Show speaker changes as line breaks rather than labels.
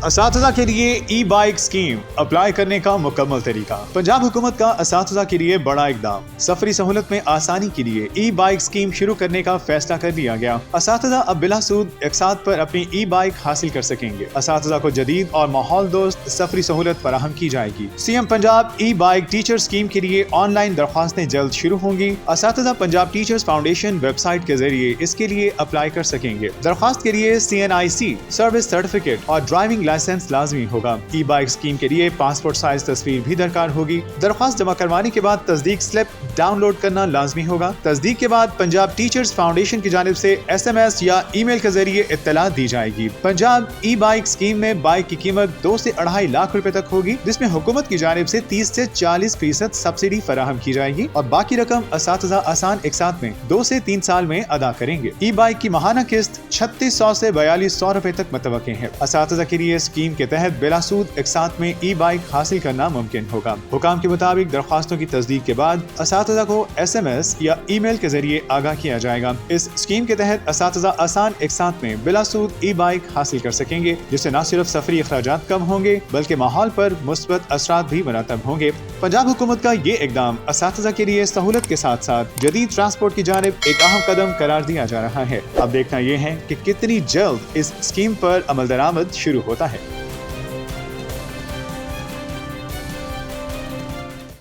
असातिज़ा के लिए ई bike scheme apply करने का मुकम्मल तरीका। पंजाब हुकूमत का असातिज़ा के लिए बड़ा इकदाम। सफरी सहूलत में आसानी के लिए ई बाइक स्कीम शुरू करने का फैसला कर लिया गया। असातिज़ा अब बिला सूद इकसात पर अपनी ई बाइक हासिल कर सकेंगे। असातिज़ा को जदीद और माहौल दोस्त सफरी सहूलत फराहम की जाएगी। सीएम पंजाब ई बाइक टीचर स्कीम के लिए ऑनलाइन दरख्वास्तें जल्द शुरू होंगी। असातिज़ा पंजाब टीचर्स फाउंडेशन वेबसाइट के जरिए इसके लिए अप्लाई कर सकेंगे। दरख्वास्त के लिए CNIC सर्विस सर्टिफिकेट और ड्राइविंग लाइसेंस लाजमी होगा। ई बाइक स्कीम के लिए पासपोर्ट साइज तस्वीर भी दरकार होगी। दरख्वास्त जमा करवाने के बाद तस्दीक स्लिप डाउनलोड करना लाजमी होगा। तस्दीक के बाद पंजाब टीचर्स फाउंडेशन की जानिब से SMS या ईमेल के जरिए इत्तला दी जाएगी। पंजाब ई बाइक स्कीम में बाइक की कीमत 2 से 2.5 लाख रुपए तक होगी, जिसमें हुकूमत की जानिब से 30 से 40% सब्सिडी फराहम की जाएगी और बाकी रकम असातिज़ा आसान इकसात में 2 से 3 साल में अदा करेंगे। ई बाइक की माहाना किस्त 3600 से 4200 रुपए तक मुतवक्किल है। असातिज़ा के लिए स्कीम के तहत बिलासूद इकसात में ई बाइक हासिल करना मुमकिन होगा। हुकाम के मुताबिक दरख्वास्तों की तस्दीक के बाद असातिज़ा को SMS या ईमेल के जरिए आगाह किया जाएगा। इस स्कीम के तहत असातिज़ा आसान इकसात में बिलासूद ई बाइक हासिल कर सकेंगे, जिससे न सिर्फ सफरी अखराजात कम होंगे बल्कि माहौल पर मुस्बत असरात भी मुरतब होंगे। पंजाब हुकूमत का ये इकदाम असातिज़ा के लिए सहूलत के साथ साथ जदीद ट्रांसपोर्ट की जानिब एक अहम कदम करार दिया जा रहा है। अब देखना यह है कि कितनी जल्द इस स्कीम पर अमल दरामद शुरू होता है।